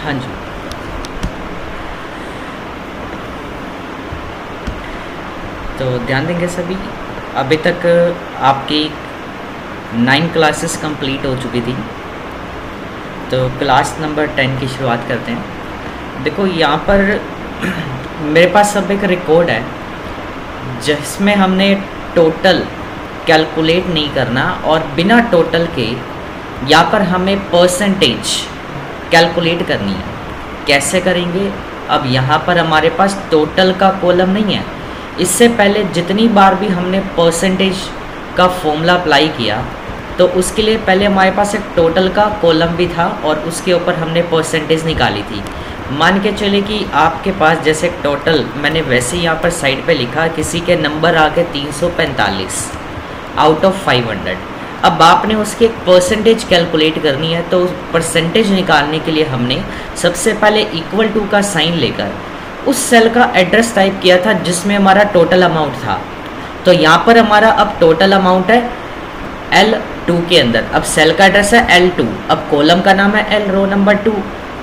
हाँ जी। तो ध्यान देंगे सभी, अभी तक आपकी 9 क्लासेस कंप्लीट हो चुकी थी। तो क्लास नंबर 10 की शुरुआत करते हैं। देखो यहाँ पर मेरे पास सब एक रिकॉर्ड है जिसमें हमने टोटल कैलकुलेट नहीं करना और बिना टोटल के यहाँ पर हमें परसेंटेज कैलकुलेट करनी है। कैसे करेंगे? अब यहाँ पर हमारे पास टोटल का कॉलम नहीं है। इससे पहले जितनी बार भी हमने परसेंटेज का फॉर्मूला अप्लाई किया तो उसके लिए पहले हमारे पास एक टोटल का कॉलम भी था और उसके ऊपर हमने परसेंटेज निकाली थी। मान के चले कि आपके पास जैसे टोटल मैंने वैसे ही यहाँ पर साइड पे लिखा, किसी के नंबर आ गए 345 आउट ऑफ 500। अब आपने उसकी एक परसेंटेज कैलकुलेट करनी है, तो उस परसेंटेज निकालने के लिए हमने सबसे पहले इक्वल टू का साइन लेकर उस सेल का एड्रेस टाइप किया था जिसमें हमारा टोटल अमाउंट था। तो यहाँ पर हमारा अब टोटल अमाउंट है L2 के अंदर। अब सेल का एड्रेस है L2, अब कॉलम का नाम है L, रो नंबर 2।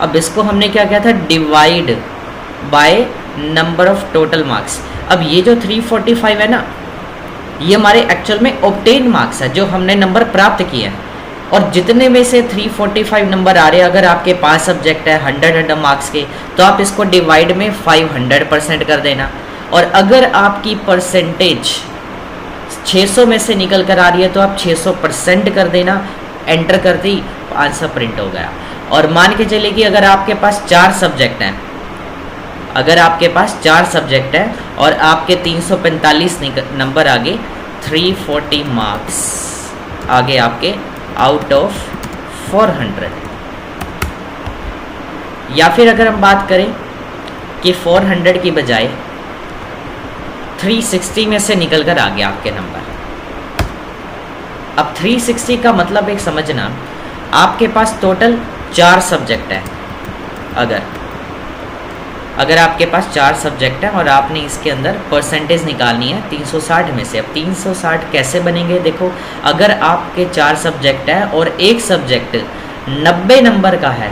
अब इसको हमने क्या किया था, divide by number of total marks. अब ये जो 345 है ना, ये हमारे एक्चुअल में ऑब्टेन मार्क्स है, जो हमने नंबर प्राप्त किए हैं। और जितने में से 345 नंबर आ रहे हैं, अगर आपके पास सब्जेक्ट है 100 मार्क्स के, तो आप इसको डिवाइड में 500% कर देना। और अगर आपकी परसेंटेज 600 में से निकल कर आ रही है तो आप 600% कर देना। एंटर कर दी, आंसर प्रिंट हो गया। और मान के चलिए कि अगर आपके पास 4 सब्जेक्ट हैं, अगर आपके पास 4 सब्जेक्ट हैं और आपके 345 नंबर आगे, 340 मार्क्स आगे आपके आउट ऑफ 400। या फिर अगर हम बात करें कि 400 की बजाय 360 में से निकल कर आ गया आपके नंबर। अब 360 का मतलब एक समझना, आपके पास टोटल 4 सब्जेक्ट है। अगर आपके पास 4 सब्जेक्ट हैं और आपने इसके अंदर परसेंटेज निकालनी है 360 में से। अब 360 कैसे बनेंगे? देखो, अगर आपके 4 सब्जेक्ट हैं और एक सब्जेक्ट 90 नंबर का है,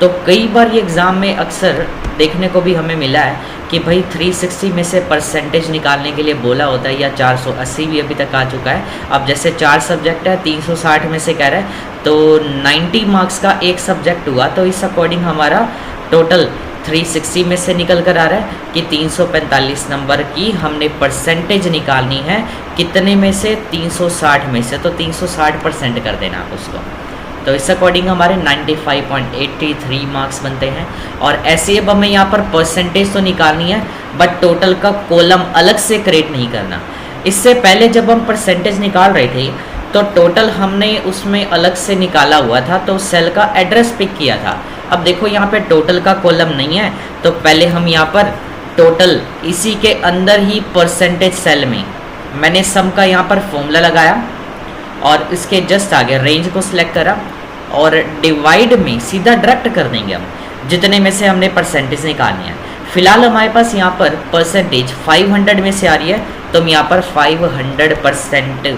तो कई बार ये एग्ज़ाम में अक्सर देखने को भी हमें मिला है कि भाई 360 में से परसेंटेज निकालने के लिए बोला होता है, या 480 भी अभी तक आ चुका है। अब जैसे 4 सब्जेक्ट है, 360 में से कह रहा है, तो 90 मार्क्स का एक सब्जेक्ट हुआ, तो इस अकॉर्डिंग हमारा टोटल 360 में से निकल कर आ रहा है कि 345 नंबर की हमने परसेंटेज निकालनी है। कितने में से? 360 में से। तो 360% कर देना आप उसको। तो इस अकॉर्डिंग हमारे 95.83 मार्क्स बनते हैं। और ऐसे अब हमें यहाँ पर परसेंटेज तो निकालनी है, बट टोटल का कॉलम अलग से क्रिएट नहीं करना। इससे पहले जब हम परसेंटेज निकाल रहे थे तो टोटल हमने उसमें अलग से निकाला हुआ था, तो सेल का एड्रेस पिक किया था। अब देखो यहाँ पे टोटल का कॉलम नहीं है, तो पहले हम यहाँ पर टोटल इसी के अंदर ही परसेंटेज सेल में मैंने सम का यहाँ पर फॉर्मूला लगाया और इसके जस्ट आगे रेंज को सिलेक्ट करा और डिवाइड में सीधा डायरेक्ट कर देंगे हम जितने में से हमने परसेंटेज निकालनी है। फिलहाल हमारे पास यहाँ पर परसेंटेज 500 में से आ रही है, तो हम यहाँ पर 500%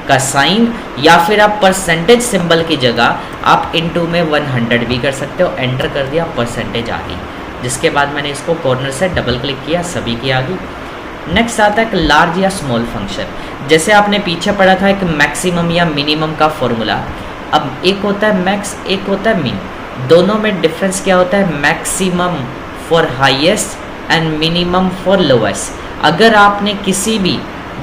का साइन, या फिर आप परसेंटेज सिंबल की जगह आप इनटू में 100 भी कर सकते हो। एंटर कर दिया, परसेंटेज आ गई। जिसके बाद मैंने इसको कॉर्नर से डबल क्लिक किया, सभी की आ गई। नेक्स्ट आता है एक लार्ज या स्मॉल फंक्शन। जैसे आपने पीछे पढ़ा था एक मैक्सिमम या मिनिमम का फॉर्मूला। अब एक होता है मैक्स, एक होता है मिन। दोनों में डिफरेंस क्या होता है? Maximum for highest and minimum for lowest. अगर आपने किसी भी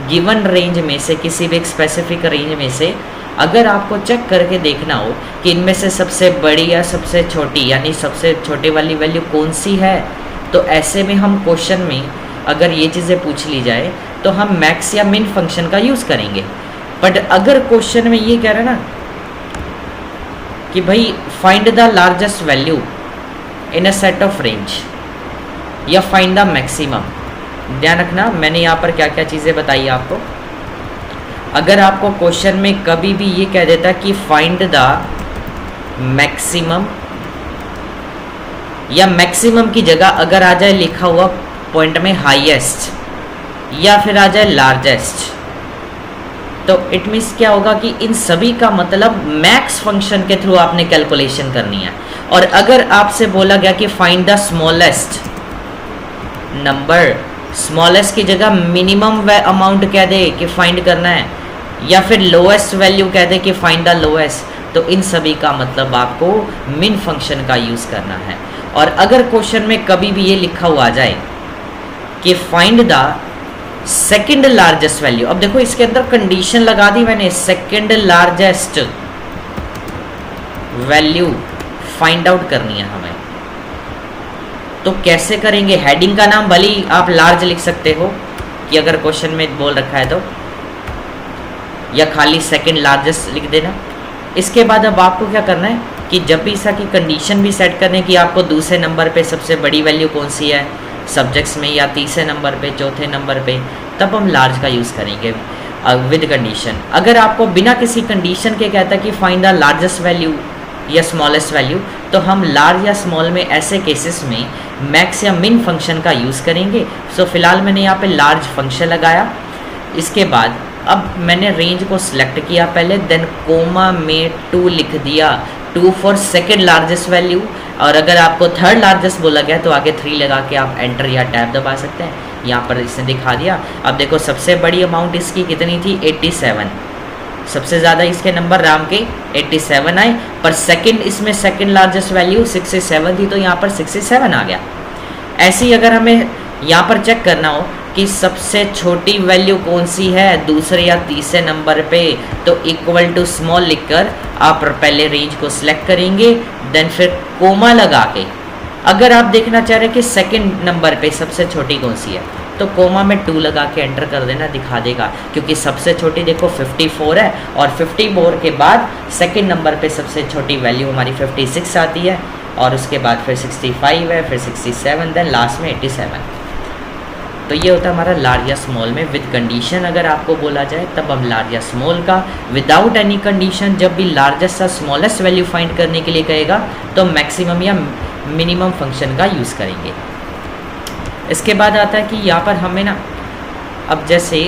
गिवन रेंज में से, किसी भी एक स्पेसिफिक रेंज में से, अगर आपको चेक करके देखना हो कि इनमें से सबसे बड़ी या सबसे छोटी, यानी सबसे छोटी वाली वैल्यू कौन सी है, तो ऐसे में हम क्वेश्चन में अगर ये चीज़ें पूछ ली जाए तो हम मैक्स या मिन फंक्शन का यूज़ करेंगे। बट अगर क्वेश्चन में ये कह रहा है ना कि भाई find the largest value in a set of range या फाइंड द मैक्सिमम, ध्यान रखना मैंने यहाँ पर क्या क्या चीज़ें बताई आपको। अगर आपको क्वेश्चन में कभी भी ये कह देता कि फाइंड द मैक्सिमम, या मैक्सिमम की जगह अगर आ जाए लिखा हुआ पॉइंट में हाईएस्ट, या फिर आ जाए लार्जेस्ट, तो इट मीन्स क्या होगा कि इन सभी का मतलब मैक्स फंक्शन के थ्रू आपने कैलकुलेशन करनी है। और अगर आपसे बोला गया कि find the smallest number, smallest की जगह मिनिमम अमाउंट कह दे कि फाइंड करना है, या फिर लोएस्ट वैल्यू कह दे कि फाइंड द लोएस्ट, तो इन सभी का मतलब आपको मिन फंक्शन का यूज़ करना है। और अगर क्वेश्चन में कभी भी ये लिखा हुआ आ जाए कि find the second largest value, अब देखो इसके अंदर कंडीशन लगा दी मैंने, second largest value find out करनी है हमें, तो कैसे करेंगे? हेडिंग का नाम भले ही आप लार्ज लिख सकते हो कि अगर क्वेश्चन में बोल रखा है तो, या खाली सेकंड लार्जेस्ट लिख देना। इसके बाद अब आपको क्या करना है कि जब भी इसका की कंडीशन भी सेट करने की आपको दूसरे नंबर पे सबसे बड़ी वैल्यू कौन सी है सब्जेक्ट्स में, या तीसरे नंबर पे, चौथे नंबर पे, तब हम लार्ज का यूज़ करेंगे विद कंडीशन। अगर आपको बिना किसी कंडीशन के कहता है कि फाइंड द लार्जेस्ट वैल्यू या स्मॉलेस्ट वैल्यू, तो हम लार्ज या स्मॉल में ऐसे केसेस में मैक्स या मिन फंक्शन का यूज़ करेंगे। सो फिलहाल मैंने यहाँ पे लार्ज फंक्शन लगाया। इसके बाद अब मैंने रेंज को सिलेक्ट किया पहले, देन कोमा में 2 लिख दिया, 2 फॉर सेकेंड लार्जेस्ट वैल्यू, और अगर आपको थर्ड लार्जेस्ट बोला गया तो आगे 3 लगा के आप एंटर या टैब दबा सकते हैं। यहाँ पर इसने दिखा दिया। अब देखो सबसे बड़ी अमाउंट इसकी कितनी थी 87, सबसे ज़्यादा इसके नंबर राम के 87 आए, पर सेकंड इसमें सेकंड लार्जेस्ट वैल्यू 67 थी तो यहाँ पर 67 आ गया। ऐसे ही अगर हमें यहाँ पर चेक करना हो कि सबसे छोटी वैल्यू कौन सी है दूसरे या तीसरे नंबर पे, तो इक्वल टू स्मॉल लिखकर आप पहले रेंज को सिलेक्ट करेंगे, देन फिर कोमा लगा के अगर आप देखना चाह रहे हैं कि सेकंड नंबर पे सबसे छोटी कौन सी है तो कोमा में 2 लगा के एंटर कर देना, दिखा देगा। क्योंकि सबसे छोटी देखो 54 है, और 54 के बाद सेकंड नंबर पे सबसे छोटी वैल्यू हमारी 56 आती है, और उसके बाद फिर 65 है, फिर 67, देन लास्ट में 87। तो ये होता है हमारा लार्ज या स्मॉल में विद कंडीशन। अगर आपको बोला जाए तब हम लार्ज या स्मॉल का, विदाउट एनी कंडीशन जब भी लार्जेस्ट या स्मॉलेस्ट वैल्यू फाइंड करने के लिए कहेगा तो मैक्सिमम या मिनिमम फंक्शन का यूज़ करेंगे। इसके बाद आता है कि यहाँ पर हमें ना, अब जैसे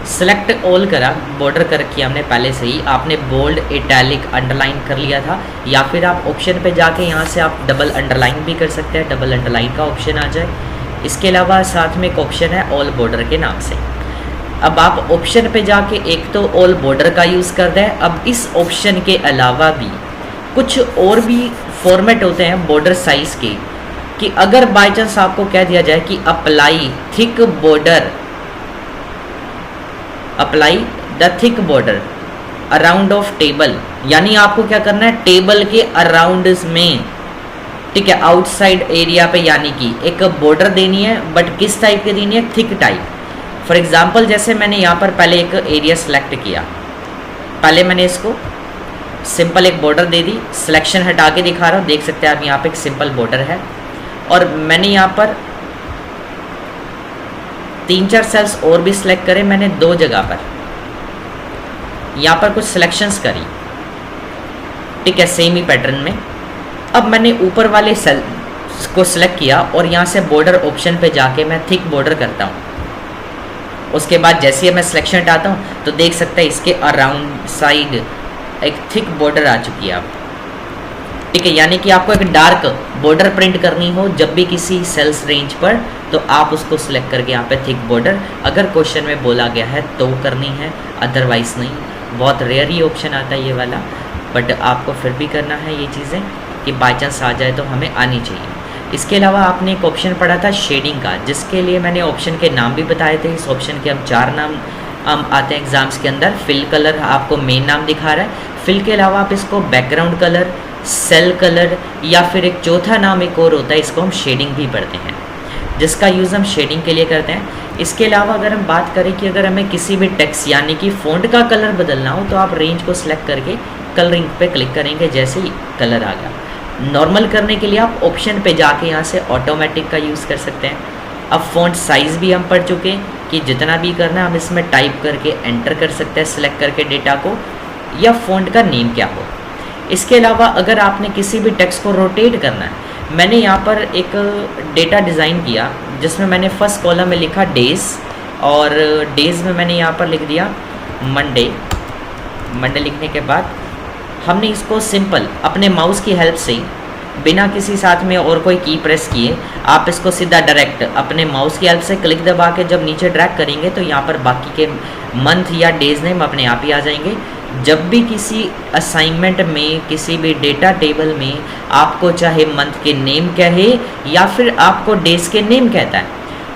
सेलेक्ट ऑल करा, बॉर्डर कर किया हमने पहले से ही, आपने बोल्ड, इटैलिक, अंडरलाइन कर लिया था, या फिर आप ऑप्शन पे जाके यहाँ से आप डबल अंडरलाइन भी कर सकते हैं, डबल अंडरलाइन का ऑप्शन आ जाए। इसके अलावा साथ में एक ऑप्शन है ऑल बॉर्डर के नाम से। अब आप ऑप्शन पे जाके एक तो ऑल बॉर्डर का यूज़ कर दें। अब इस ऑप्शन के अलावा भी कुछ और भी फॉर्मेट होते हैं बॉर्डर साइज़ के, कि अगर बाय चांस आपको कह दिया जाए कि apply thick border, apply the thick border around of table, यानी आपको क्या करना है टेबल के अराउंड में, ठीक है, आउटसाइड एरिया पे, यानी कि एक बॉर्डर देनी है, बट किस टाइप की देनी है, थिक टाइप। फॉर एग्जांपल जैसे मैंने यहाँ पर पहले एक एरिया सेलेक्ट किया, पहले मैंने इसको सिंपल एक बॉर्डर दे दी, सिलेक्शन हटा के दिखा रहा हूँ, देख सकते हैं आप यहाँ पे एक सिंपल बॉर्डर है, और मैंने यहाँ पर 3-4 सेल्स और भी सिलेक्ट करे मैंने 2 जगह पर, यहाँ पर कुछ सिलेक्शंस करी, ठीक है, सेम ही पैटर्न में। अब मैंने ऊपर वाले सेल को सिलेक्ट किया और यहाँ से बॉर्डर ऑप्शन पे जाके मैं थिक बॉर्डर करता हूँ। उसके बाद जैसे ही मैं सिलेक्शन हटाता हूँ तो देख सकते हैं इसके अराउंड साइड एक थिक बॉर्डर आ चुकी है, आप ठीक है। यानी कि आपको एक डार्क बॉर्डर प्रिंट करनी हो जब भी किसी सेल्स रेंज पर, तो आप उसको सिलेक्ट करके यहाँ पे थिक बॉर्डर, अगर क्वेश्चन में बोला गया है तो करनी है, अदरवाइज नहीं। बहुत रेयर ही ऑप्शन आता है ये वाला, बट आपको फिर भी करना है ये चीज़ें कि बाई चांस आ जाए तो हमें आनी चाहिए। इसके अलावा आपने एक ऑप्शन पढ़ा था शेडिंग का, जिसके लिए मैंने ऑप्शन के नाम भी बताए थे। इस ऑप्शन के हम 4 नाम आते हैं एग्जाम्स के अंदर। फिल कलर आपको मेन नाम दिखा रहा है, फिल के अलावा आप इसको बैकग्राउंड कलर, सेल कलर, या फिर एक चौथा नाम एक और होता है, इसको हम शेडिंग भी पढ़ते हैं, जिसका यूज़ हम शेडिंग के लिए करते हैं। इसके अलावा अगर हम बात करें कि अगर हमें किसी भी टेक्स्ट यानी कि फ़ॉन्ट का कलर बदलना हो तो आप रेंज को सिलेक्ट करके कलरिंग पे क्लिक करेंगे, जैसे ही कलर आ गया। नॉर्मल करने के लिए आप ऑप्शन पे जाके यहाँ से ऑटोमेटिक का यूज़ कर सकते हैं। अब फ़ॉन्ट साइज़ भी हम पढ़ चुके हैं कि जितना भी करना है हम इसमें टाइप करके एंटर कर सकते हैं सिलेक्ट करके डेटा को, या फ़ॉन्ट का नेम क्या हो। इसके अलावा अगर आपने किसी भी टेक्स्ट को रोटेट करना है, मैंने यहाँ पर एक डेटा डिज़ाइन किया जिसमें मैंने फर्स्ट कॉलम में लिखा डेज़, और डेज़ में मैंने यहाँ पर लिख दिया मंडे। मंडे लिखने के बाद हमने इसको सिंपल अपने माउस की हेल्प से बिना किसी साथ में और कोई की प्रेस किए आप इसको सीधा डायरेक्ट अपने माउस की हेल्प से क्लिक दबा के जब नीचे ड्रैग करेंगे तो यहाँ पर बाकी के मंथ या डेज नेम अपने आप ही आ जाएंगे। जब भी किसी असाइनमेंट में किसी भी डेटा टेबल में आपको चाहे मंथ के नेम कहे या फिर आपको डेज के नेम कहता है,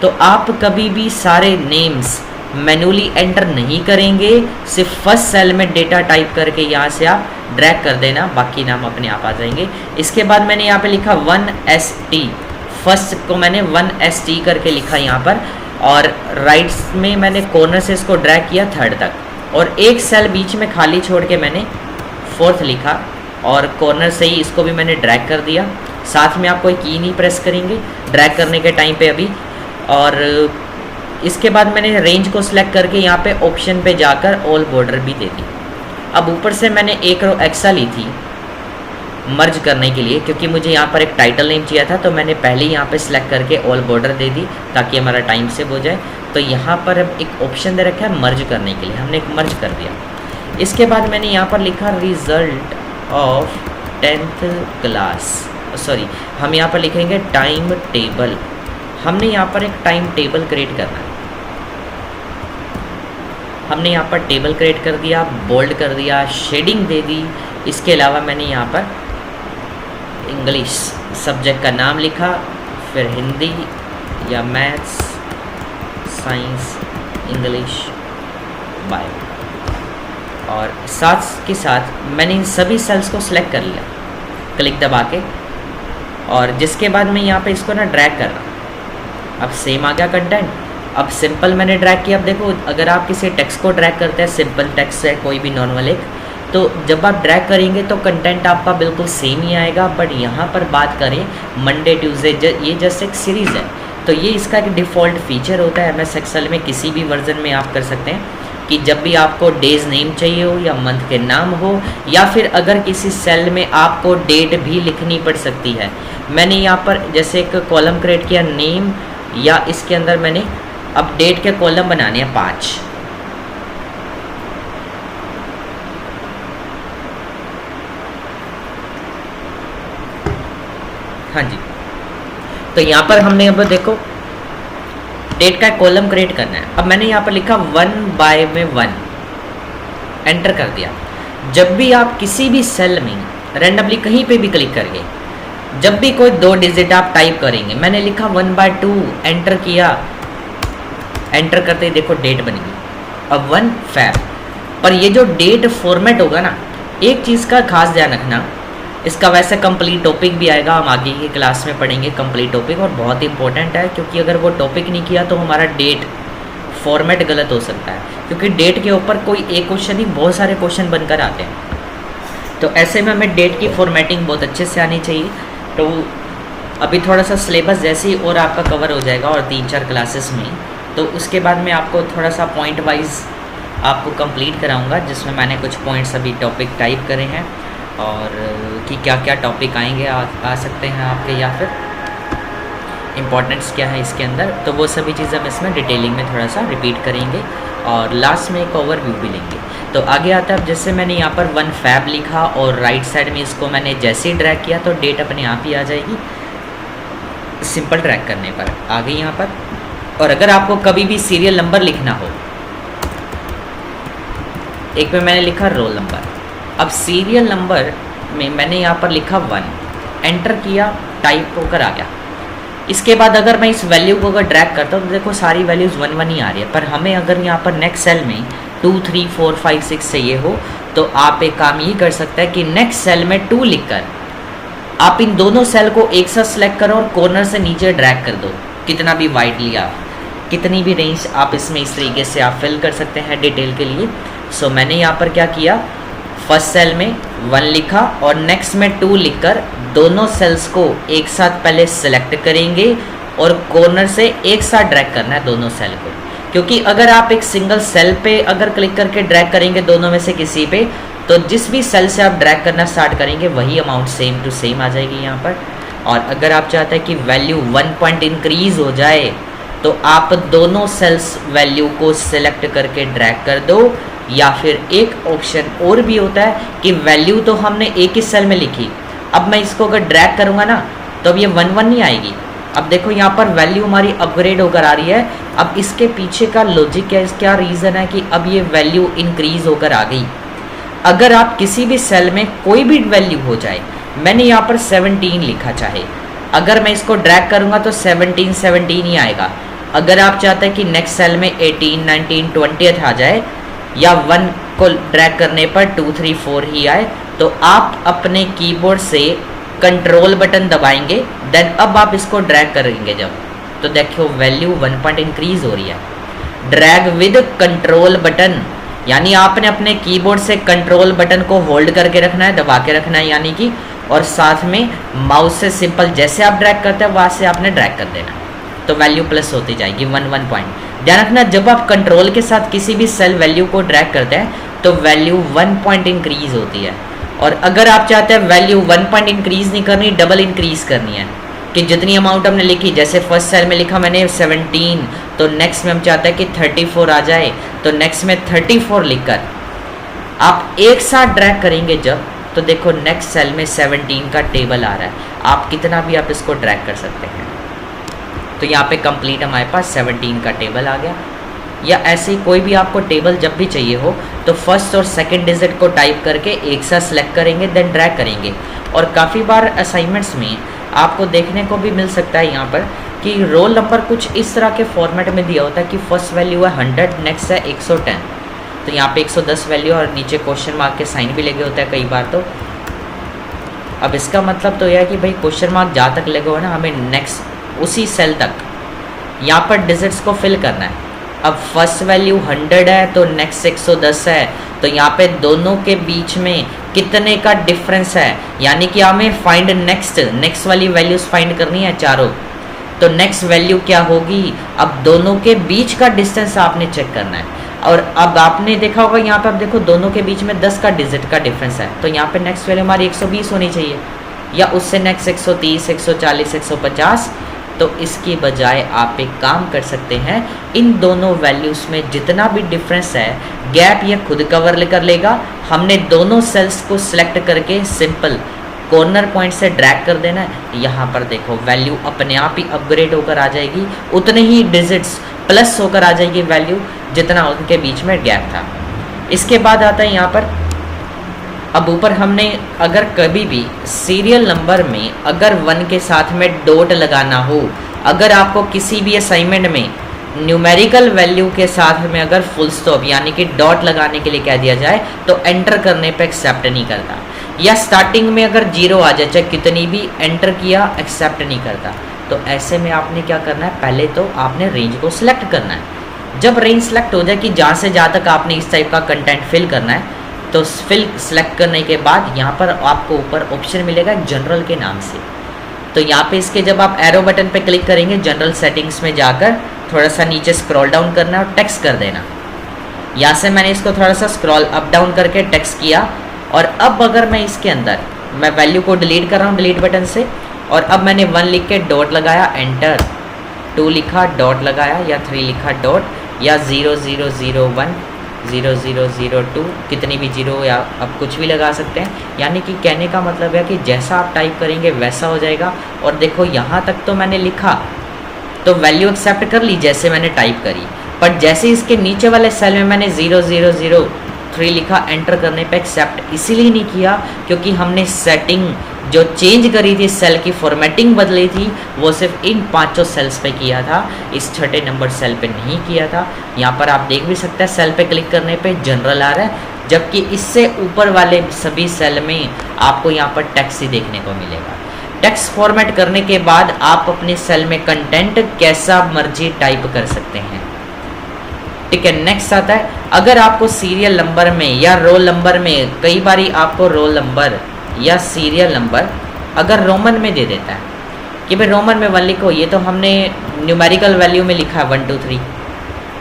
तो आप कभी भी सारे नेम्स मैन्युअली एंटर नहीं करेंगे, सिर्फ फर्स्ट सेल में डेटा टाइप करके यहाँ से आप ड्रैग कर देना, बाकी नाम अपने आप आ जाएंगे। इसके बाद मैंने यहाँ पे लिखा 1ST, फर्स्ट को मैंने 1ST करके लिखा यहाँ पर, और राइट्स में मैंने कॉर्नर से इसको ड्रैग किया थर्ड तक, और एक सेल बीच में खाली छोड़ के मैंने फोर्थ लिखा और कॉर्नर से ही इसको भी मैंने ड्रैग कर दिया। साथ में आप कोई की नहीं प्रेस करेंगे ड्रैग करने के टाइम पे अभी। और इसके बाद मैंने रेंज को सिलेक्ट करके यहाँ पे ऑप्शन पे जाकर ऑल बॉर्डर भी दे दी। अब ऊपर से मैंने एक रो एक्स्ट्रा ली थी मर्ज करने के लिए, क्योंकि मुझे यहाँ पर एक टाइटल नेम चाहिए था, तो मैंने पहले ही यहाँ पे सिलेक्ट करके ऑल बॉर्डर दे दी ताकि हमारा टाइम सेव हो जाए। तो यहाँ पर अब एक ऑप्शन दे रखा है मर्ज करने के लिए, हमने एक मर्ज कर दिया। इसके बाद मैंने यहाँ पर लिखा result of 10th class, sorry हम यहाँ पर लिखेंगे टाइम टेबल। हमने यहाँ पर एक टाइम टेबल क्रिएट करना है। हमने यहाँ पर टेबल क्रिएट कर दिया, बोल्ड कर दिया, शेडिंग दे दी। इसके अलावा मैंने यहाँ पर इंग्लिश सब्जेक्ट का नाम लिखा, फिर हिंदी या मैथ्स, साइंस, इंग्लिश, बायो, और साथ के साथ मैंने इन सभी सेल्स को सिलेक्ट कर लिया क्लिक दबा के, और जिसके बाद मैं यहाँ पे इसको ना ड्रैग कर रहा हूँ। अब सेम आ गया कंटेंट। अब सिंपल मैंने ड्रैग किया। अब देखो अगर आप किसी टेक्स्ट को ड्रैग करते हैं, सिंपल टेक्स्ट है कोई भी नॉर्मल एक, तो जब आप ड्रैग करेंगे तो कंटेंट आपका बिल्कुल सेम ही आएगा। बट यहाँ पर बात करें मंडे ट्यूसडे, ये जस्ट एक सीरीज़ है, तो ये इसका एक डिफ़ॉल्ट फीचर होता है MS एक्सेल में। किसी भी वर्जन में आप कर सकते हैं कि जब भी आपको डेज नेम चाहिए हो या मंथ के नाम हो, या फिर अगर किसी सेल में आपको डेट भी लिखनी पड़ सकती है। मैंने यहाँ पर जैसे एक कॉलम क्रिएट किया नेम, या इसके अंदर मैंने अब डेट के कॉलम बनाने हैं 5। हाँ जी, तो यहाँ पर हमने अब देखो डेट का कॉलम क्रिएट करना है। अब मैंने यहाँ पर लिखा 1/1 एंटर कर दिया। जब भी आप किसी भी सेल में रैंडमली कहीं पे भी क्लिक करेंगे, जब भी कोई 2 डिजिट आप टाइप करेंगे, मैंने लिखा 1/2 एंटर किया, एंटर करते ही देखो डेट बन गई। अब 1 Feb। पर ये जो डेट फॉर्मेट होगा ना, एक चीज़ का खास ध्यान रखना, इसका वैसे कंप्लीट टॉपिक भी आएगा, हम आगे की क्लास में पढ़ेंगे कंप्लीट टॉपिक, और बहुत इंपॉर्टेंट है क्योंकि अगर वो टॉपिक नहीं किया तो हमारा डेट फॉर्मेट गलत हो सकता है, क्योंकि डेट के ऊपर कोई एक क्वेश्चन ही बहुत सारे क्वेश्चन बनकर आते हैं। तो ऐसे में हमें डेट की फॉर्मेटिंग बहुत अच्छे से आनी चाहिए। तो अभी थोड़ा सा सिलेबस जैसे ही और आपका कवर हो जाएगा और 3-4 क्लासेस में, तो उसके बाद मैं आपको थोड़ा सा पॉइंट वाइज आपको कंप्लीट कराऊंगा, जिसमें मैंने कुछ पॉइंट्स अभी टॉपिक टाइप करे हैं, और कि क्या क्या टॉपिक आएंगे आ सकते हैं आपके, या फिर इम्पोर्टेंट्स क्या है इसके अंदर, तो वो सभी चीज़ें हम इसमें डिटेलिंग में थोड़ा सा रिपीट करेंगे, और लास्ट में एक ओवरव्यू भी लेंगे। तो आगे आता है, अब जैसे मैंने यहाँ पर 1 Feb लिखा और राइट साइड में इसको मैंने जैसे ही ड्रैग किया तो डेट अपने आप ही आ जाएगी सिंपल ड्रैग करने पर। आगे यहाँ पर, और अगर आपको कभी भी सीरियल नंबर लिखना हो, एक में मैंने लिखा रोल नंबर, अब सीरियल नंबर में मैंने यहाँ पर लिखा 1 एंटर किया, टाइप होकर आ गया। इसके बाद अगर मैं इस वैल्यू को अगर ड्रैग करता हूँ तो देखो सारी वैल्यूज़ 1 ही आ रही है, पर हमें अगर यहाँ पर नेक्स्ट सेल में 2, 3, 4, 5, 6 चाहिए हो, तो आप एक काम ये कर सकते हैं कि नेक्स्ट सेल में 2 लिखकर आप इन दोनों सेल को एक साथ सेलेक्ट करो और कॉर्नर से नीचे ड्रैग कर दो, कितना भी वाइड लिया, कितनी भी रेंज आप इसमें इस तरीके से आप फिल कर सकते हैं डिटेल के लिए। सो मैंने यहाँ पर क्या किया, फर्स्ट सेल में 1 लिखा और नेक्स्ट में 2 लिखकर दोनों सेल्स को एक साथ पहले सेलेक्ट करेंगे और कॉर्नर से एक साथ ड्रैग करना है दोनों सेल को, क्योंकि अगर आप एक सिंगल सेल पे अगर क्लिक करके ड्रैग करेंगे दोनों में से किसी पे, तो जिस भी सेल से आप ड्रैग करना स्टार्ट करेंगे वही अमाउंट सेम टू सेम आ जाएगी यहाँ पर। और अगर आप चाहते हैं कि वैल्यू 1 पॉइंट इंक्रीज हो जाए, तो आप दोनों सेल्स वैल्यू को सिलेक्ट करके ड्रैग कर दो या फिर एक ऑप्शन और भी होता है कि वैल्यू तो हमने एक ही सेल में लिखी, अब मैं इसको अगर ड्रैग करूँगा ना तो अब ये 1 1 नहीं आएगी। अब देखो यहाँ पर वैल्यू हमारी अपग्रेड होकर आ रही है। अब इसके पीछे का लॉजिक क्या रीज़न है कि अब ये वैल्यू इंक्रीज होकर आ गई। अगर आप किसी भी सेल में कोई भी वैल्यू हो जाए, मैंने यहाँ पर 17 लिखा चाहे, अगर मैं इसको ड्रैग करूँगा तो 17 ही आएगा। अगर आप चाहते हैं कि नेक्स्ट सेल में 18 19 20 आ जाए या 1 को ड्रैग करने पर 2 3 4 ही आए, तो आप अपने कीबोर्ड से कंट्रोल बटन दबाएंगे, देन अब आप इसको ड्रैग करेंगे जब, तो देखो वैल्यू 1 पॉइंट इंक्रीज हो रही है। ड्रैग विद कंट्रोल बटन, यानी आपने अपने कीबोर्ड से कंट्रोल बटन को होल्ड करके रखना है, दबा के रखना है यानी कि, और साथ में माउस से सिंपल जैसे आप ड्रैग करते हैं वहाँ से आपने ड्रैग कर देना, तो वैल्यू प्लस होती जाएगी 1 पॉइंट। ध्यान रखना, जब आप कंट्रोल के साथ किसी भी सेल वैल्यू को ड्रैग करते हैं तो वैल्यू 1 पॉइंट इंक्रीज होती है। और अगर आप चाहते हैं वैल्यू 1 पॉइंट इंक्रीज नहीं करनी, डबल इंक्रीज करनी है, कि जितनी अमाउंट हमने लिखी, जैसे फर्स्ट सेल में लिखा मैंने 17, तो नेक्स्ट में हम चाहते हैं कि 34 आ जाए, तो नेक्स्ट में 34 लिखकर आप एक साथ ड्रैग करेंगे जब, तो देखो नेक्स्ट सेल में 17 का टेबल आ रहा है। आप कितना भी आप इसको ड्रैग कर सकते हैं। तो यहाँ पे कंप्लीट हमारे पास 17 का टेबल आ गया। या ऐसे ही कोई भी आपको टेबल जब भी चाहिए हो तो फर्स्ट और सेकंड डिजिट को टाइप करके एक साथ सेलेक्ट करेंगे, देन ड्रैग करेंगे। और काफ़ी बार असाइनमेंट्स में आपको देखने को भी मिल सकता है यहाँ पर कि रोल नंबर कुछ इस तरह के फॉर्मेट में दिया होता है कि फर्स्ट वैल्यू है 100, नेक्स्ट है 110, तो यहाँ पे 110 वैल्यू और नीचे क्वेश्चन मार्क के साइन भी लगे होते हैं कई बार। तो अब इसका मतलब तो यह है कि भाई क्वेश्चन मार्क जहाँ तक लगे हो ना, हमें नेक्स्ट उसी सेल तक यहाँ पर डिजिट्स को फिल करना है। अब फर्स्ट वैल्यू 100 है तो नेक्स्ट 110 है, तो यहाँ पे दोनों के बीच में कितने का डिफरेंस है, यानी कि हमें फाइंड नेक्स्ट वाली वैल्यूज फाइंड करनी है चारों। तो नेक्स्ट वैल्यू क्या होगी, अब दोनों के बीच का डिस्टेंस आपने चेक करना है। और अब आपने देखा होगा यहाँ पे, अब देखो दोनों के बीच में 10 का डिजिट का डिफरेंस है, तो यहाँ पे नेक्स्ट वैल्यू हमारी 120 होनी चाहिए, या उससे नेक्स्ट 130, 140, 150। तो इसकी बजाय आप एक काम कर सकते हैं, इन दोनों वैल्यूज़ में जितना भी डिफरेंस है गैप ये खुद कवर कर लेगा। हमने दोनों सेल्स को सिलेक्ट करके सिंपल कॉर्नर पॉइंट से ड्रैग कर देना है। यहाँ पर देखो वैल्यू अपने आप ही अपग्रेड होकर आ जाएगी, उतने ही डिजिट्स प्लस होकर आ जाएगी वैल्यू जितना उनके बीच में गैप था। इसके बाद आता है यहाँ पर, अब ऊपर हमने अगर कभी भी सीरियल नंबर में अगर 1 के साथ में डॉट लगाना हो, अगर आपको किसी भी असाइनमेंट में न्यूमेरिकल वैल्यू के साथ में अगर फुल स्टॉप यानी कि डॉट लगाने के लिए कह दिया जाए तो एंटर करने पे एक्सेप्ट नहीं करता, या स्टार्टिंग में अगर 0 आ जाए, चाहे कितनी भी एंटर किया एक्सेप्ट नहीं करता। तो ऐसे में आपने क्या करना है, पहले तो आपने रेंज को सिलेक्ट करना है। जब रेंज सेलेक्ट हो जाए कि जहाँ से जहाँ तक आपने इस टाइप का कंटेंट फिल करना है, तो फिल सेलेक्ट करने के बाद यहाँ पर आपको ऊपर ऑप्शन मिलेगा जनरल के नाम से। तो यहाँ पे इसके जब आप एरो बटन पे क्लिक करेंगे, जनरल सेटिंग्स में जाकर थोड़ा सा नीचे स्क्रॉल डाउन करना और टेक्स्ट कर देना। यहाँ से मैंने इसको थोड़ा सा स्क्रॉल अप डाउन करके टेक्स्ट किया। और अब अगर मैं इसके अंदर मैं वैल्यू को डिलीट कर रहा हूँ डिलीट बटन से, और अब मैंने 1 लिख के डॉट लगाया, एंटर, 2 लिखा डॉट लगाया, या 3 लिखा डॉट, या 0001 0002 कितनी भी 0 या आप कुछ भी लगा सकते हैं। यानी कि कहने का मतलब है कि जैसा आप टाइप करेंगे वैसा हो जाएगा। और देखो यहाँ तक तो मैंने लिखा तो वैल्यू एक्सेप्ट कर ली जैसे मैंने टाइप करी, पर जैसे इसके नीचे वाले सेल में मैंने 0003 लिखा, एंटर करने पे एक्सेप्ट इसीलिए नहीं किया क्योंकि हमने सेटिंग जो चेंज करी थी, सेल की फॉर्मेटिंग बदली थी, वो सिर्फ इन 5 सेल्स पे किया था, इस छठे नंबर सेल पे नहीं किया था। यहाँ पर आप देख भी सकते हैं सेल पे क्लिक करने पे जनरल आ रहा है, जबकि इससे ऊपर वाले सभी सेल में आपको यहाँ पर टेक्स्ट ही देखने को मिलेगा। टेक्स्ट फॉर्मेट करने के बाद आप अपने सेल में कंटेंट कैसा मर्जी टाइप कर सकते हैं। ठीक है, नेक्स्ट आता है, अगर आपको सीरियल नंबर में या रोल नंबर में, कई बारी आपको रोल नंबर या सीरियल नंबर अगर रोमन में दे देता है कि भाई रोमन में 1 लिखो, ये तो हमने न्यूमेरिकल वैल्यू में लिखा है 1 2 3,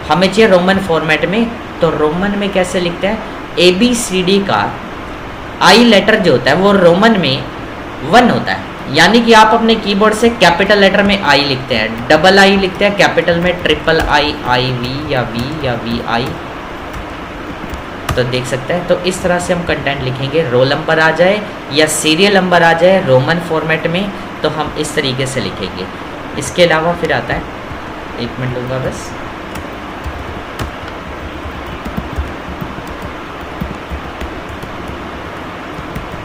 हमें चाहिए रोमन फॉर्मेट में। तो रोमन में कैसे लिखते हैं, ABCD का आई लेटर जो होता है वो रोमन में 1 होता है, यानी कि आप अपने कीबोर्ड से कैपिटल लेटर में आई लिखते हैं, डबल आई लिखते हैं कैपिटल में, ट्रिपल आई, IV या V या VI, तो देख सकते हैं। तो इस तरह से हम कंटेंट लिखेंगे, रोल नंबर आ जाए या सीरियल नंबर आ जाए रोमन फॉर्मेट में, तो हम इस तरीके से लिखेंगे। इसके अलावा फिर आता है, 1 मिनट लूँगा बस।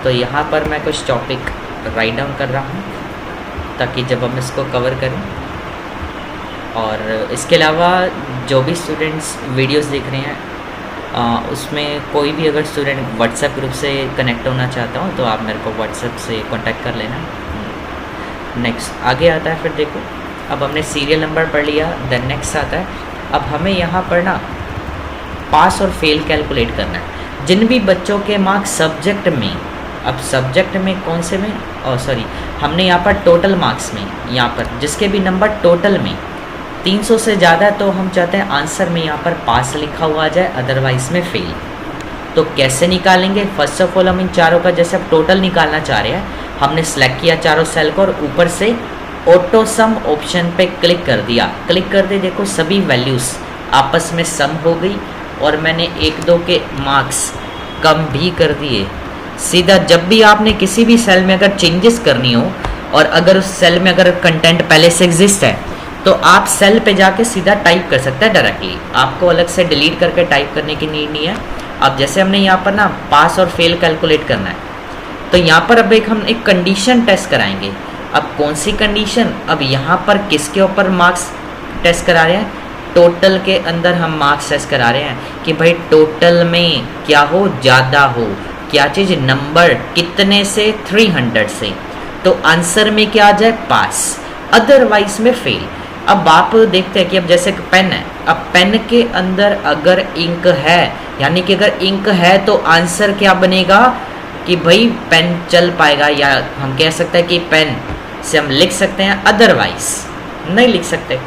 तो यहाँ पर मैं कुछ टॉपिक राइट डाउन कर रहा हूँ ताकि जब हम इसको कवर करें। और इसके अलावा जो भी स्टूडेंट्स वीडियोस देख रहे हैं उसमें कोई भी अगर स्टूडेंट व्हाट्सएप ग्रुप से कनेक्ट होना चाहता हो तो आप मेरे को व्हाट्सएप से कांटेक्ट कर लेना। नेक्स्ट आगे आता है, फिर देखो अब हमने सीरियल नंबर पढ़ लिया। देन नेक्स्ट आता है, अब हमें यहाँ पर ना पास और फेल कैलकुलेट करना है। जिन भी बच्चों के मार्क्स सब्जेक्ट में, अब सब्जेक्ट में कौन से में, सॉरी हमने यहाँ पर टोटल मार्क्स में, यहाँ पर जिसके भी नंबर टोटल में 300 से ज़्यादा है, तो हम चाहते हैं आंसर में यहाँ पर पास लिखा हुआ आ जाए, अदरवाइज में फेल। तो कैसे निकालेंगे? फर्स्ट ऑफ ऑल हम इन चारों का जैसे अब टोटल निकालना चाह रहे हैं, हमने सेलेक्ट किया चारों सेल को और ऊपर से ऑटो सम ऑप्शन पे क्लिक कर दिया। क्लिक कर दे, देखो सभी वैल्यूज़ आपस में सम हो गई और मैंने 1-2 के मार्क्स कम भी कर दिए। सीधा जब भी आपने किसी भी सेल में अगर चेंजेस करनी हो और अगर उस सेल में अगर कंटेंट पहले से एग्जिस्ट है तो आप सेल पे जाके सीधा टाइप कर सकते हैं डायरेक्टली, आपको अलग से डिलीट करके टाइप करने की नीड नहीं है। अब जैसे हमने यहाँ पर ना पास और फेल कैलकुलेट करना है, तो यहाँ पर अब हम एक कंडीशन टेस्ट कराएंगे। अब कौन सी कंडीशन? अब यहाँ पर किसके ऊपर मार्क्स टेस्ट करा रहे हैं? टोटल के अंदर हम मार्क्स टेस्ट करा रहे हैं कि भाई टोटल में क्या हो, ज़्यादा हो, क्या चीज़, नंबर कितने से, 300 से। तो आंसर में क्या आ जाए? पास, अदरवाइज में फेल। अब आप देखते हैं कि अब जैसे पेन है, अब पेन के अंदर अगर इंक है, यानी कि अगर इंक है तो आंसर क्या बनेगा कि भाई पेन चल पाएगा, या हम कह सकते हैं कि पेन से हम लिख सकते हैं, अदरवाइज नहीं लिख सकते।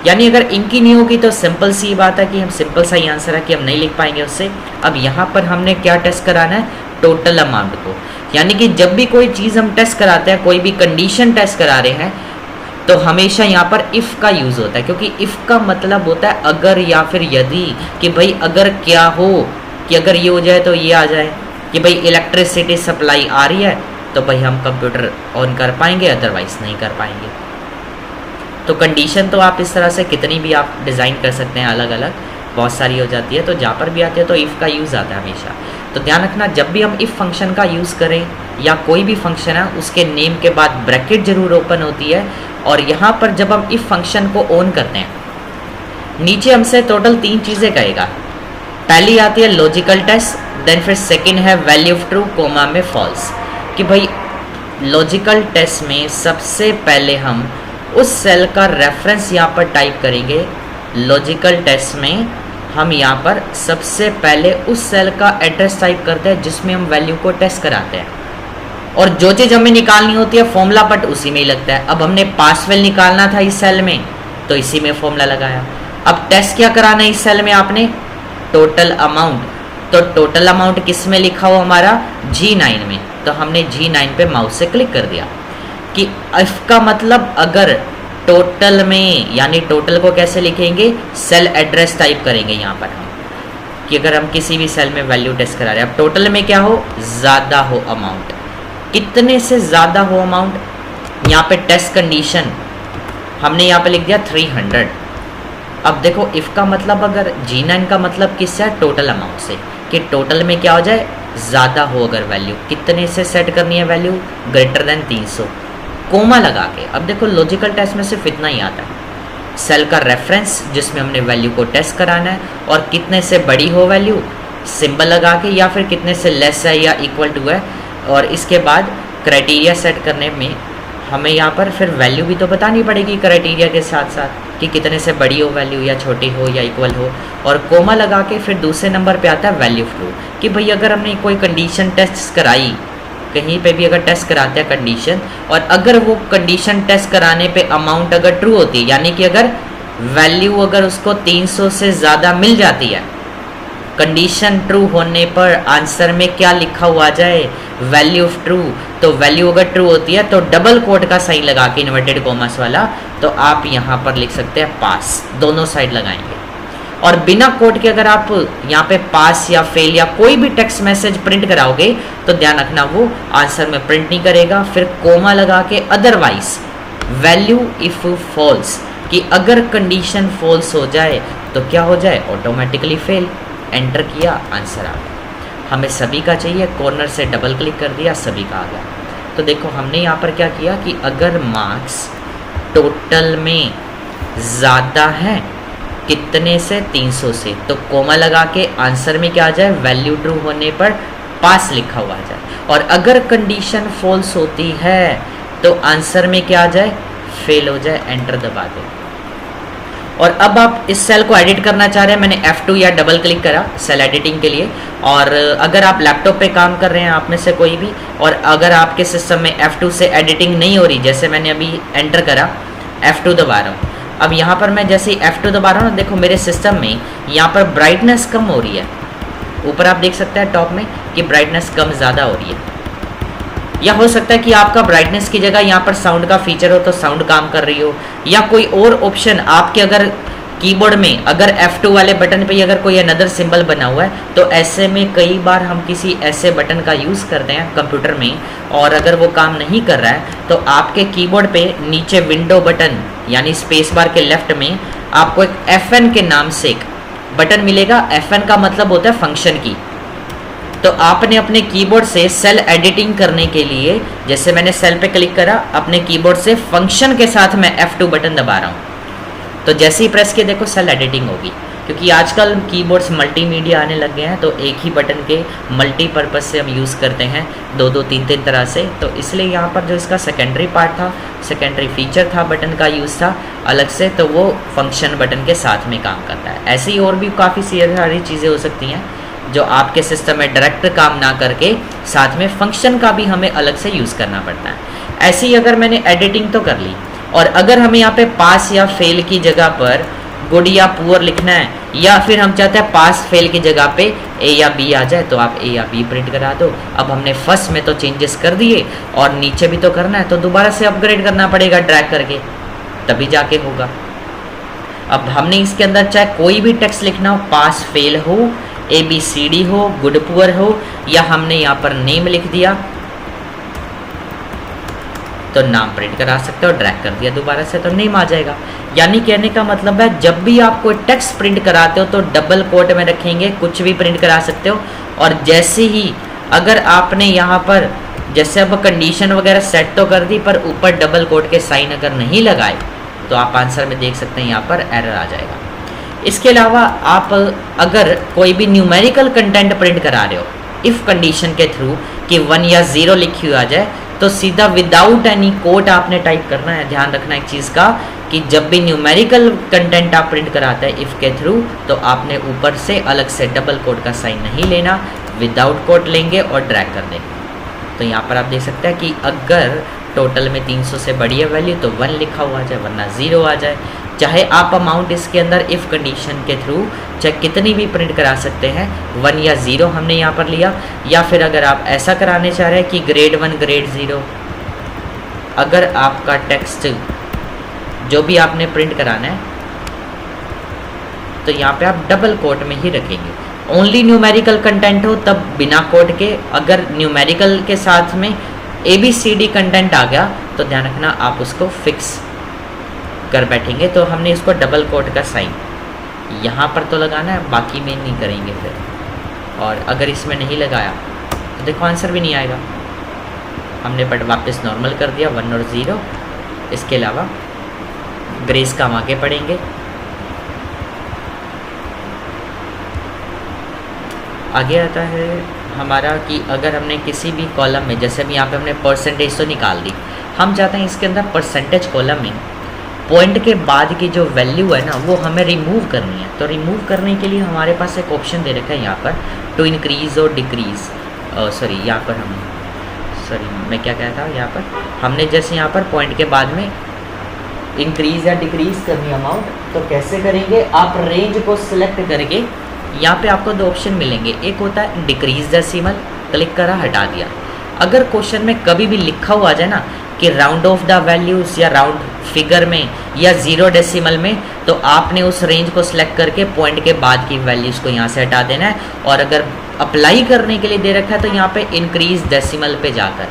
यानी अगर इंक ही नहीं होगी तो सिंपल सी बात है कि हम सिंपल सा ही आंसर है कि हम नहीं लिख पाएंगे उससे। अब यहाँ पर हमने क्या टेस्ट कराना है? टोटल अमाउंट को। यानी कि जब भी कोई चीज़ हम टेस्ट कराते हैं, कोई भी कंडीशन टेस्ट करा रहे हैं, तो हमेशा यहाँ पर इफ़ का यूज़ होता है, क्योंकि इफ़ का मतलब होता है अगर या फिर यदि, कि भाई अगर क्या हो, कि अगर ये हो जाए तो ये आ जाए, कि भाई इलेक्ट्रिसिटी सप्लाई आ रही है तो भाई हम कंप्यूटर ऑन कर पाएंगे, अदरवाइज नहीं कर पाएंगे। तो कंडीशन तो आप इस तरह से कितनी भी आप डिज़ाइन कर सकते हैं, अलग अलग बहुत सारी हो जाती है। तो जहाँ पर भी आती है तो इफ़ का यूज़ आता है हमेशा। तो ध्यान रखना, जब भी हम इफ़ फंक्शन का यूज़ करें या कोई भी फंक्शन है, उसके नेम के बाद ब्रैकेट जरूर ओपन होती है। और यहाँ पर जब हम इफ़ फंक्शन को ऑन करते हैं, नीचे हमसे टोटल 3 चीज़ें कहेगा। पहली आती है लॉजिकल टेस्ट, देन फिर सेकंड है वैल्यू ऑफ ट्रू कोमा में फॉल्स। कि भाई लॉजिकल टेस्ट में सबसे पहले हम उस सेल का रेफरेंस यहाँ पर टाइप करेंगे। लॉजिकल टेस्ट में हम यहाँ पर सबसे पहले उस सेल का एड्रेस टाइप करते हैं जिसमें हम वैल्यू को टेस्ट कराते हैं, और जो चीज़ हमें निकालनी होती है फॉर्मूला पट उसी में ही लगता है। अब हमने पास फेल निकालना था इस सेल में, तो इसी में फॉर्मूला लगाया। अब टेस्ट क्या कराना है इस सेल में आपने? Total amount. तो टोटल अमाउंट किस में लिखा हुआ हमारा? G9 में। तो हमने G9 पे माउस से क्लिक कर दिया। कि इफ का मतलब अगर टोटल में, यानी टोटल को कैसे लिखेंगे? सेल एड्रेस टाइप करेंगे यहाँ पर हम, कि अगर हम किसी भी सेल में वैल्यू टेस्ट करा रहे हैं। अब टोटल में क्या हो? ज़्यादा हो अमाउंट, कितने से ज़्यादा हो अमाउंट। यहाँ पे टेस्ट कंडीशन हमने यहाँ पे लिख दिया 300। अब देखो इफ़ का मतलब अगर G9 का मतलब किससे है? टोटल अमाउंट से, कि टोटल में क्या हो जाए? ज़्यादा हो अगर वैल्यू, कितने से सेट करनी है वैल्यू? ग्रेटर देन 300, कोमा लगा के। अब देखो लॉजिकल टेस्ट में सिर्फ इतना ही आता है, सेल का रेफरेंस जिसमें हमने वैल्यू को टेस्ट कराना है, और कितने से बड़ी हो वैल्यू, सिंबल लगा के, या फिर कितने से लेस है या इक्वल टू है। और इसके बाद क्राइटेरिया सेट करने में हमें यहाँ पर फिर वैल्यू भी तो बतानी पड़ेगी क्राइटेरिया के साथ साथ, कि कितने से बड़ी हो वैल्यू, या छोटी हो या इक्वल हो। और कोमा लगा के फिर दूसरे नंबर पे आता है वैल्यू फ्लो, कि भाई अगर हमने कोई कंडीशन टेस्ट कराई, कहीं पे भी अगर टेस्ट कराते हैं कंडीशन, और अगर वो कंडीशन टेस्ट कराने पे अमाउंट अगर ट्रू होती है, यानी कि अगर वैल्यू अगर उसको 300 से ज़्यादा मिल जाती है, कंडीशन ट्रू होने पर आंसर में क्या लिखा हुआ जाए? Value of true. तो वैल्यू अगर ट्रू होती है तो डबल कोट का साइन लगा के इन्वर्टेड कॉमर्स वाला, तो आप यहाँ पर लिख सकते हैं पास, दोनों साइड लगाएंगे। और बिना कोड के अगर आप यहाँ पे पास या फेल या कोई भी टेक्स्ट मैसेज प्रिंट कराओगे तो ध्यान रखना वो आंसर में प्रिंट नहीं करेगा। फिर कोमा लगा के अदरवाइज वैल्यू इफ फॉल्स, कि अगर कंडीशन फॉल्स हो जाए तो क्या हो जाए, ऑटोमेटिकली फेल। एंटर किया, आंसर आ गया। हमें सभी का चाहिए, कॉर्नर से डबल क्लिक कर दिया, सभी का आ गया। तो देखो हमने यहाँ पर क्या किया कि अगर मार्क्स टोटल में ज़्यादा है कितने से, 300 से, तो कोमा लगा के आंसर में क्या आ जाए, वैल्यू ट्रू होने पर पास लिखा हुआ आ जाए। और अगर कंडीशन फॉल्स होती है तो आंसर में क्या आ जाए, फेल हो जाए। एंटर दबा दें। और अब आप इस सेल को एडिट करना चाह रहे हैं, मैंने F2 या डबल क्लिक करा सेल एडिटिंग के लिए। और अगर आप लैपटॉप पे काम कर रहे हैं, आप में से कोई भी, और अगर आपके सिस्टम में F2 से एडिटिंग नहीं हो रही, जैसे मैंने अभी एंटर करा, F2 दबा रहा हूँ। अब यहाँ पर मैं जैसे ही F2 दबा रहा हूँ ना, देखो मेरे सिस्टम में यहाँ पर ब्राइटनेस कम हो रही है। ऊपर आप देख सकते हैं टॉप में कि ब्राइटनेस कम ज़्यादा हो रही है। या हो सकता है कि आपका ब्राइटनेस की जगह यहाँ पर साउंड का फीचर हो तो साउंड काम कर रही हो, या कोई और ऑप्शन आपके अगर कीबोर्ड में अगर F2 वाले बटन पे अगर कोई अनदर सिंबल बना हुआ है, तो ऐसे में कई बार हम किसी ऐसे बटन का यूज़ करते हैं कंप्यूटर में, और अगर वो काम नहीं कर रहा है तो आपके कीबोर्ड पे नीचे विंडो बटन यानी स्पेस बार के लेफ्ट में आपको एक FN के नाम से एक बटन मिलेगा। FN का मतलब होता है फंक्शन की। तो आपने अपने कीबोर्ड से सेल एडिटिंग करने के लिए, जैसे मैंने सेल पे क्लिक करा, अपने कीबोर्ड से फंक्शन के साथ मैं F2 बटन दबा रहा हूँ, तो जैसे ही प्रेस किया देखो सेल एडिटिंग होगी। क्योंकि आजकल कीबोर्ड्स मल्टीमीडिया आने लग गए हैं, तो एक ही बटन के मल्टीपर्पज़ से हम यूज़ करते हैं, दो दो तीन तीन तरह से। तो इसलिए यहाँ पर जो इसका सेकेंडरी पार्ट था, सेकेंडरी फीचर था, बटन का यूज़ था अलग से, तो वो फंक्शन बटन के साथ में काम करता है। ऐसे ही और भी काफ़ी सारी चीज़ें हो सकती हैं जो आपके सिस्टम में डायरेक्ट काम ना करके साथ में फंक्शन का भी हमें अलग से यूज़ करना पड़ता है। ऐसे ही अगर मैंने एडिटिंग तो कर ली, और अगर हमें यहाँ पे पास या फेल की जगह पर गुड या पुअर लिखना है, या फिर हम चाहते हैं पास फेल की जगह पे A या B आ जाए, तो आप A या B प्रिंट करा दो। अब हमने फर्स्ट में तो चेंजेस कर दिए और नीचे भी तो करना है, तो दोबारा से अपग्रेड करना पड़ेगा ड्रैग करके, तभी जाके होगा। अब हमने इसके अंदर चाहे कोई भी टेक्स्ट लिखना हो, पास फेल हो, ABCD हो, गुड पुअर हो, या हमने यहाँ पर नेम लिख दिया तो नाम प्रिंट करा सकते हो, ड्रैग कर दिया दोबारा से तो नेम आ जाएगा। यानी कहने का मतलब है जब भी आप कोई टेक्स्ट प्रिंट कराते हो तो डबल कोट में रखेंगे, कुछ भी प्रिंट करा सकते हो। और जैसे ही अगर आपने यहाँ पर जैसे अब कंडीशन वगैरह सेट तो कर दी, पर ऊपर डबल कोट के साइन अगर नहीं लगाए तो आप आंसर में देख सकते हैं यहाँ पर एरर आ जाएगा। इसके अलावा आप अगर कोई भी न्यूमेरिकल कंटेंट प्रिंट करा रहे हो इफ़ कंडीशन के थ्रू कि 1 या 0 लिखी हुई आ जाए, तो सीधा विदाउट एनी कोट आपने टाइप करना है। ध्यान रखना एक चीज़ का कि जब भी न्यूमेरिकल कंटेंट आप प्रिंट कराते हैं इफ़ के थ्रू, तो आपने ऊपर से अलग से डबल कोट का साइन नहीं लेना, विदाउट कोट लेंगे और ड्रैग कर देंगे। तो यहाँ पर आप देख सकते हैं कि अगर टोटल में 300 से बड़ी है वैल्यू तो 1 लिखा हुआ आ जाए, वरना 0 आ जाए। चाहे आप अमाउंट इसके अंदर इफ़ कंडीशन के थ्रू चाहे कितनी भी प्रिंट करा सकते हैं, 1 या 0 हमने यहाँ पर लिया। या फिर अगर आप ऐसा कराने चाह रहे हैं कि ग्रेड 1 ग्रेड 0, अगर आपका टेक्स्ट जो भी आपने प्रिंट कराना है तो यहाँ पे आप डबल कोट में ही रखेंगे। ओनली न्यूमेरिकल कंटेंट हो तब बिना कोट के, अगर न्यूमेरिकल के साथ में ABCD कंटेंट आ गया तो ध्यान रखना आप उसको फिक्स कर बैठेंगे। तो हमने इसको डबल कोट का साइन यहाँ पर तो लगाना है, बाकी में नहीं करेंगे फिर। और अगर इसमें नहीं लगाया तो देखो आंसर भी नहीं आएगा। हमने बट वापस नॉर्मल कर दिया 1 और 0। इसके अलावा ग्रेस का हम आगे पढ़ेंगे। आगे आता है हमारा कि अगर हमने किसी भी कॉलम में, जैसे भी यहाँ पे हमने परसेंटेज तो निकाल दी, हम चाहते हैं इसके अंदर परसेंटेज कॉलम में पॉइंट के बाद की जो वैल्यू है ना वो हमें रिमूव करनी है। तो रिमूव करने के लिए हमारे पास एक ऑप्शन दे रखा है यहाँ पर, टू इंक्रीज़ और डिक्रीज़। यहाँ पर मैं क्या कहता हूँ, यहाँ पर हमने जैसे यहाँ पर पॉइंट के बाद में इंक्रीज़ या डिक्रीज़ करनी अमाउंट, तो कैसे करेंगे, आप रेंज को सिलेक्ट करके यहाँ पे आपको 2 ऑप्शन मिलेंगे। एक होता है डिक्रीज़ डेसिमल, क्लिक करा हटा दिया। अगर क्वेश्चन में कभी भी लिखा हुआ आ जाए ना कि राउंड ऑफ द वैल्यूज़ या राउंड फिगर में या 0 डेसिमल में, तो आपने उस रेंज को सिलेक्ट करके पॉइंट के बाद की वैल्यूज़ को यहाँ से हटा देना है। और अगर अप्लाई करने के लिए दे रखा है तो यहाँ पे इंक्रीज डेसिमल पे जाकर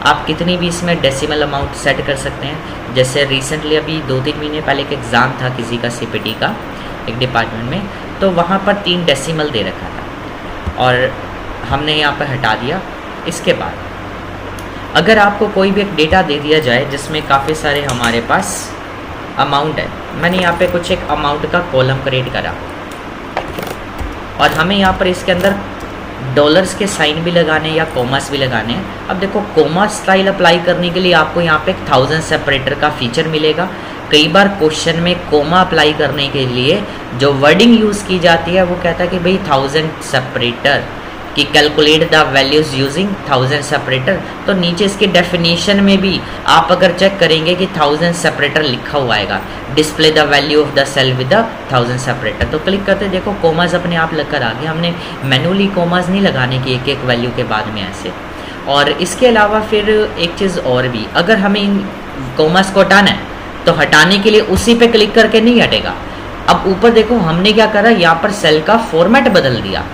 आप कितनी भी इसमें डेसिमल अमाउंट सेट कर सकते हैं। जैसे रिसेंटली अभी 2-3 महीने पहले एक एग्ज़ाम था किसी का CPT का एक डिपार्टमेंट में, तो वहाँ पर 3 डेसिमल दे रखा था और हमने यहाँ पर हटा दिया। इसके बाद अगर आपको कोई भी एक डेटा दे दिया जाए जिसमें काफ़ी सारे हमारे पास अमाउंट है, मैंने यहाँ पे कुछ एक अमाउंट का कॉलम क्रिएट करा और हमें यहाँ पर इसके अंदर डॉलर्स के साइन भी लगाने या कोमास भी लगाने हैं। अब देखो कोमा स्टाइल अप्लाई करने के लिए आपको यहाँ पे एक 1000 सेपरेटर का फीचर मिलेगा। कई बार क्वेश्चन में कोमा अप्लाई करने के लिए जो वर्डिंग यूज़ की जाती है वो कहता है कि भाई 1000 सेपरेटर कि calculate the values using 1000 separator. तो नीचे इसके डेफिनेशन में भी आप अगर चेक करेंगे कि 1000 सेपरेटर लिखा हुआ आएगा, display the value of the cell with the 1000 separator. तो क्लिक करते देखो कोमास अपने आप लगकर आ गया, हमने मैनुअली कोमास नहीं लगाने की एक एक वैल्यू के बाद में ऐसे। और इसके अलावा फिर एक चीज़ और भी, अगर हमें इन कोमास को हटाना है तो हटाने के लिए उसी पे क्लिक करके नहीं हटेगा। अब ऊपर देखो हमने क्या करा, यहाँ पर सेल का फॉर्मेट बदल दिया।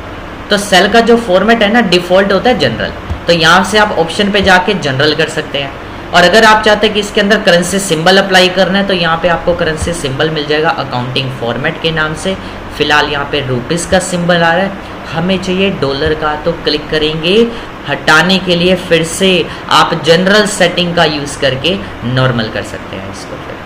तो सेल का जो फॉर्मेट है ना डिफ़ॉल्ट होता है जनरल, तो यहाँ से आप ऑप्शन पे जाके जनरल कर सकते हैं। और अगर आप चाहते हैं कि इसके अंदर करेंसी सिंबल अप्लाई करना है तो यहाँ पे आपको करेंसी सिंबल मिल जाएगा अकाउंटिंग फॉर्मेट के नाम से। फिलहाल यहाँ पे रुपीज़ का सिंबल आ रहा है, हमें चाहिए डॉलर का, तो क्लिक करेंगे। हटाने के लिए फिर से आप जनरल सेटिंग का यूज़ करके नॉर्मल कर सकते हैं इसको फिर।